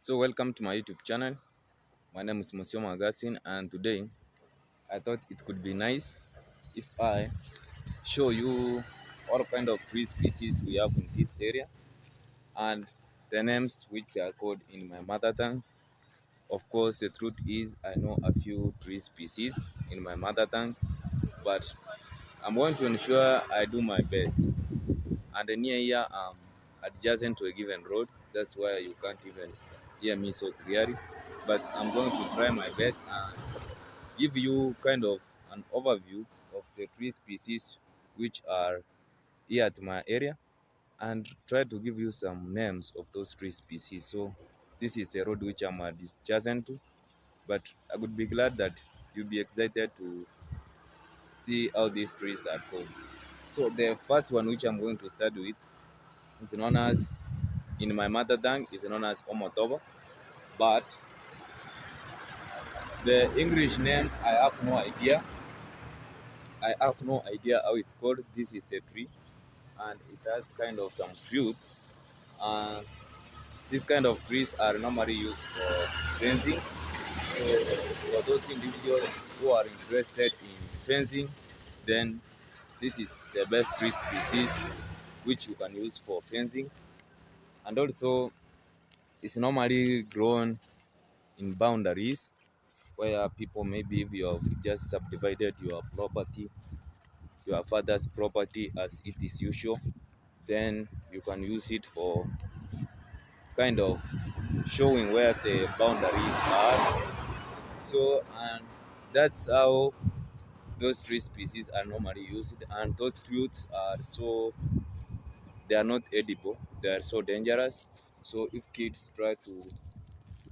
So welcome to my YouTube channel. My name is Monsieur Magazine, and today I thought it could be nice if I show you all kind of tree species we have in this area and the names which they are called in my mother tongue. Of course, the truth is I know a few tree species in my mother tongue, but I'm going to ensure I do my best. And near here, adjacent to a given road. That's why you can't even hear me so clearly. But I'm going to try my best and give you kind of an overview of the tree species which are here at my area and try to give you some names of those tree species. So this is the road which I'm adjacent to, but I would be glad that you'll be excited to see how these trees are called. So the first one which I'm going to start with is known as, in my mother tongue, is known as Omotobo, but the English name I have no idea. I have no idea how it's called. This is the tree, and it has kind of some fruits. And these kind of trees are normally used for fencing. So for those individuals who are interested in fencing, then this is the best tree species which you can use for fencing. And also, it's normally grown in boundaries where people, maybe if you have just subdivided your property, your father's property as it is usual, then you can use it for kind of showing where the boundaries are. So, and that's how those tree species are normally used. And those fruits are so, they are not edible, they are so dangerous. So if kids try to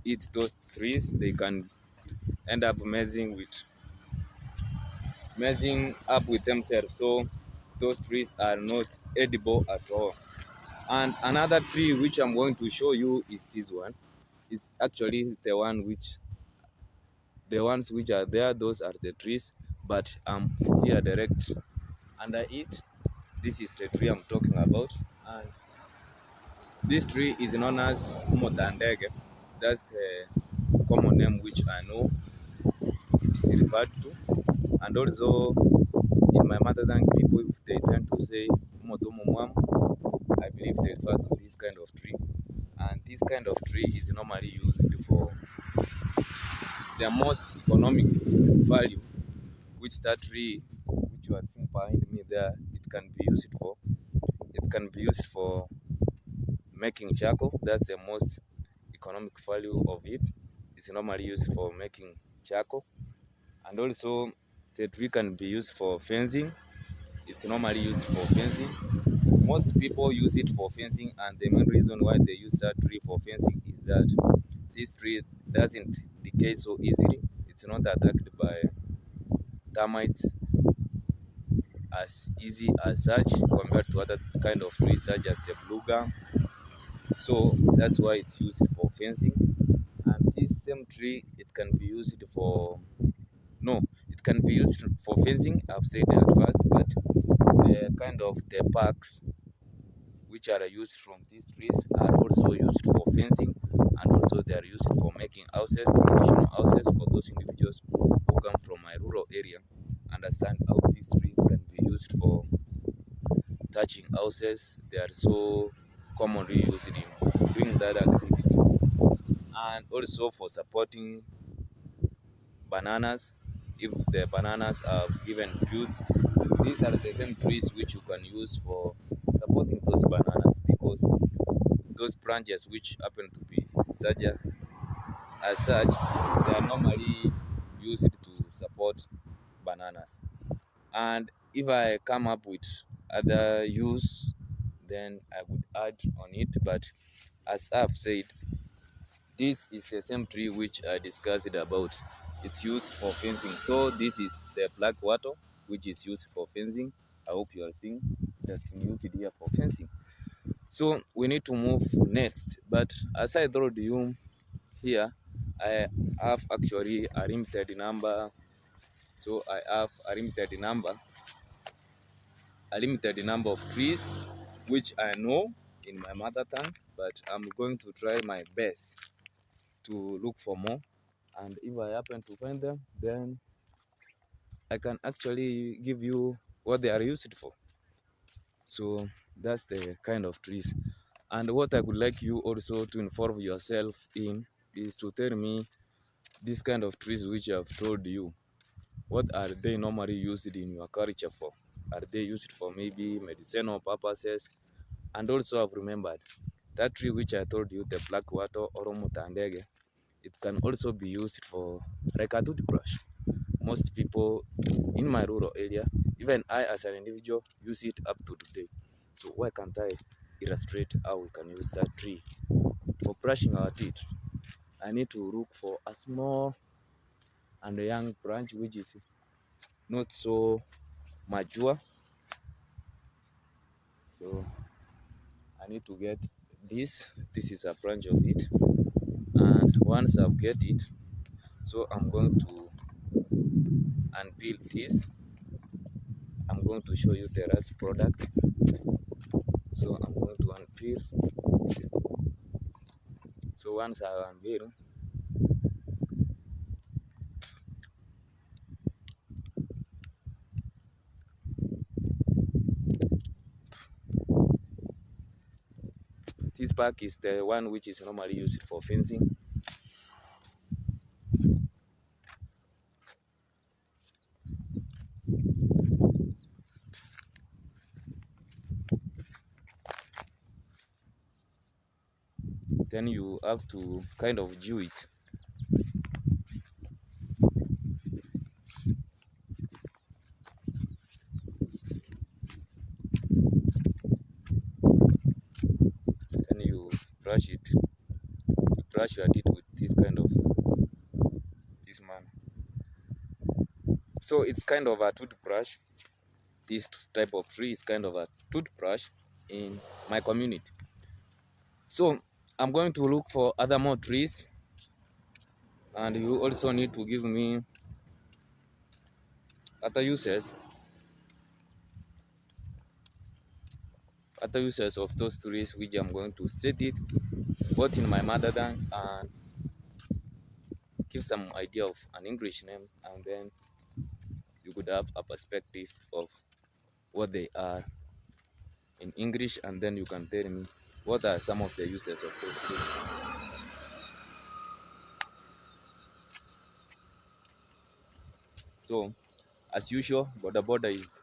eat those trees, they can end up messing up with themselves. So those trees are not edible at all. And another tree which I'm going to show you is this one. It's actually the ones which are there, those are the trees, but here direct under it. This is the tree I'm talking about, and this tree is known as Umotandege. That's the common name which I know it is referred to. And also in my mother tongue, people, if they tend to say Umotomomwam, I believe they refer to this kind of tree. And this kind of tree is normally used for their most economic value, which that tree which you are seeing behind me there, it can be used for. It can be used for making charcoal. That's the most economic value of it. It's normally used for making charcoal. And also the tree can be used for fencing. It's normally used for fencing. Most people use it for fencing, and the main reason why they use that tree for fencing is that this tree doesn't decay so easily. It's not attacked by termites as easy as such compared to other kind of trees such as the blue gum. So that's why it's used for fencing. And this same tree, it can be used for, no, it can be used for fencing, I've said at first, but the kind of the parks which are used from these trees are also used for fencing, and also they are used for making houses, traditional houses. For those individuals who come from my rural area, understand how these trees can be used for thatching houses. They are so commonly used in doing that activity, and also for supporting bananas. If the bananas are given fruits, these are the same trees which you can use for supporting those bananas, because those branches which happen to be larger as such, they are normally used to support bananas. And if I come up with other use, then I would add on it. But as I've said, this is the same tree which I discussed about. It's used for fencing. So this is the black wattle, which is used for fencing. I hope you are seeing that we use it here for fencing. So we need to move next. But as I told you here, I have actually a limited number. So I have a limited number of trees which I know in my mother tongue, but I'm going to try my best to look for more, and if I happen to find them, then I can actually give you what they are used for. So that's the kind of trees. And what I would like you also to involve yourself in is to tell me these kind of trees which I have told you, what are they normally used in your culture for? Are they used for maybe medicinal purposes? And also I've remembered that tree which I told you, the black water or mutandege, it can also be used for like a toothbrush. Most people in my rural area, even I as an individual, use it up to today. So why can't I illustrate how we can use that tree for brushing our teeth? I need to look for a small and a young branch which is not so mature. So I need to get this. This is a branch of it. And once I've get it, so I'm going to unpeel this. I'm going to show you the rest product. So I'm going to unpeel. So once I unpeel, this bark is the one which is normally used for fencing. Then you have to kind of chew it. Then you brush it. You brush your teeth with this kind of this man. So it's kind of a toothbrush. This type of tree is kind of a toothbrush in my community. So I'm going to look for other more trees, and you also need to give me other uses of those trees which I'm going to state it both in my mother tongue and give some idea of an English name, and then you could have a perspective of what they are in English, and then you can tell me what are some of the uses of those trees. So as usual, border border is,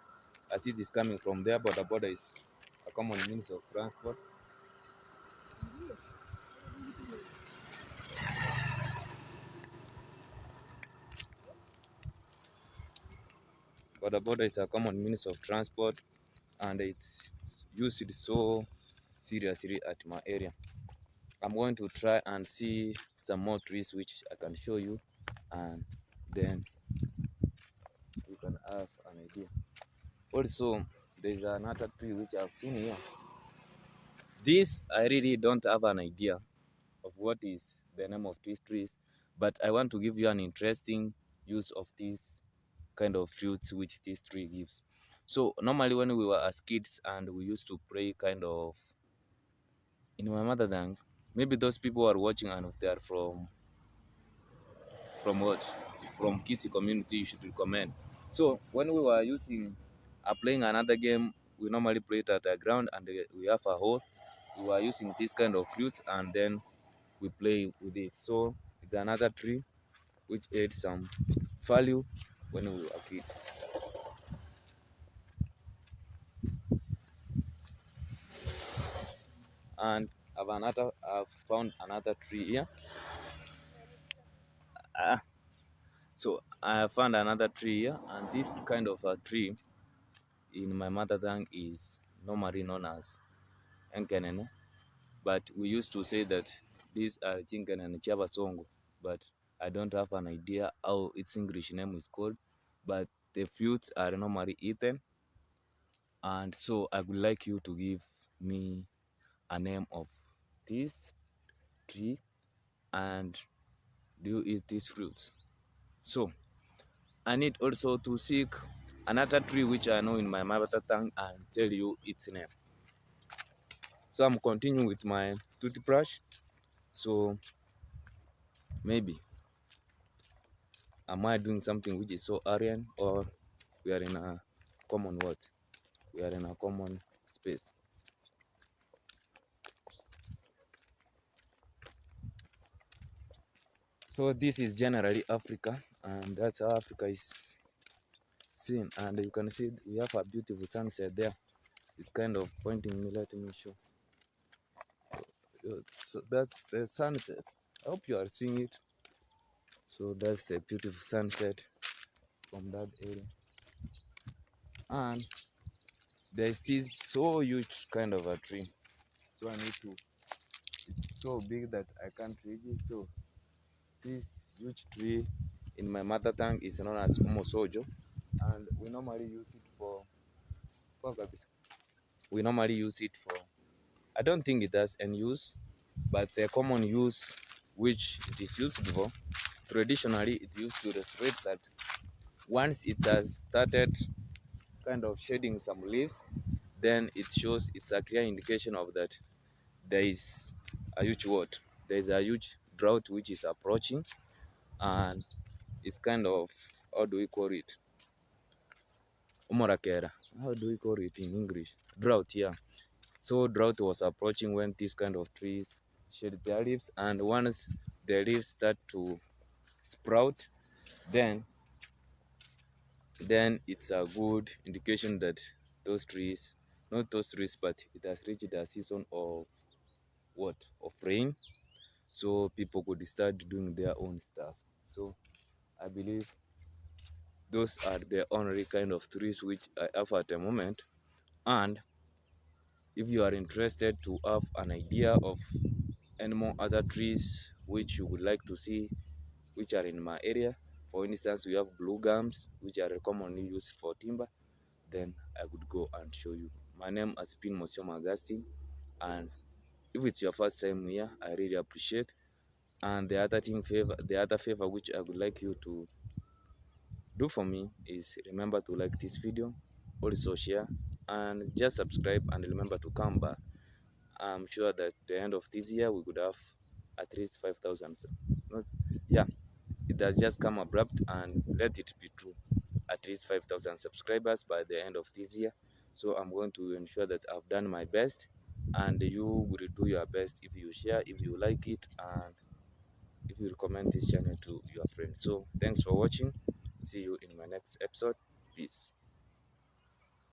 as it is coming from there, border border is a common means of transport. Border border is a common means of transport, and it's used so seriously at my area. I'm going to try and see some more trees which I can show you, and then you can have an idea. Also, there's another tree which I've seen here. This I really don't have an idea of what is the name of these trees, but I want to give you an interesting use of these kind of fruits which this tree gives. So normally when we were as kids and we used to play kind of in my mother tongue, maybe those people who are watching and if they are from what? From Kisi community, you should recommend. So when we were using playing another game, we normally play it at a ground and we have a hole. We were using this kind of fruits and then we play with it. So it's another tree which had some value when we were kids. And I've found another tree here. Ah, so I found another tree here, and this kind of a tree in my mother tongue is normally known as enkenene, but we used to say that these are chinken and chabasongo, but I don't have an idea how its English name is called, but the fruits are normally eaten. And so I would like you to give me a name of this tree, and do you eat these fruits? So I need also to seek another tree which I know in my mother tongue and tell you its name. So I'm continuing with my toothbrush. So Maybe am I doing something which is so alien, or we are in a common what? We are in a common space. So this is generally Africa, and that's how Africa is seen. And you can see we have a beautiful sunset there. It's kind of pointing me. Let me show. So that's the sunset. I hope you are seeing it. So that's a beautiful sunset from that area. And there is this so huge kind of a tree. So I need to. It's so big that I can't reach it. So this huge tree in my mother tongue is known as Umosojo, and we normally use it for. We normally use it for. I don't think it has any use, but the common use which it is used for, traditionally it used to illustrate that once it has started kind of shedding some leaves, then it shows it's a clear indication of that there is a huge what? There is a huge drought which is approaching, and it's kind of, how do we call it? Umorakera. How do we call it in English? Drought, yeah. So drought was approaching when these kind of trees shed their leaves, and once the leaves start to sprout, then it's a good indication that those trees, not those trees, but it has reached a season of what? Of rain. So people could start doing their own stuff. So I believe those are the only kind of trees which I have at the moment. And if you are interested to have an idea of any more other trees which you would like to see, which are in my area, for instance, we have blue gums, which are commonly used for timber, then I would go and show you. My name has been Monsieur Augustine, and if it's your first time here, I really appreciate. And the other favor which I would like you to do for me is remember to like this video, also share, and just subscribe, and remember to come back. I'm sure that the end of this year we could have at least 5,000. Not, yeah, it has just come abrupt, and let it be true. At least 5,000 subscribers by the end of this year. So I'm going to ensure that I've done my best, and you will do your best if you share, if you like it, and if you recommend this channel to your friends. So thanks for watching. See you in my next episode. Peace.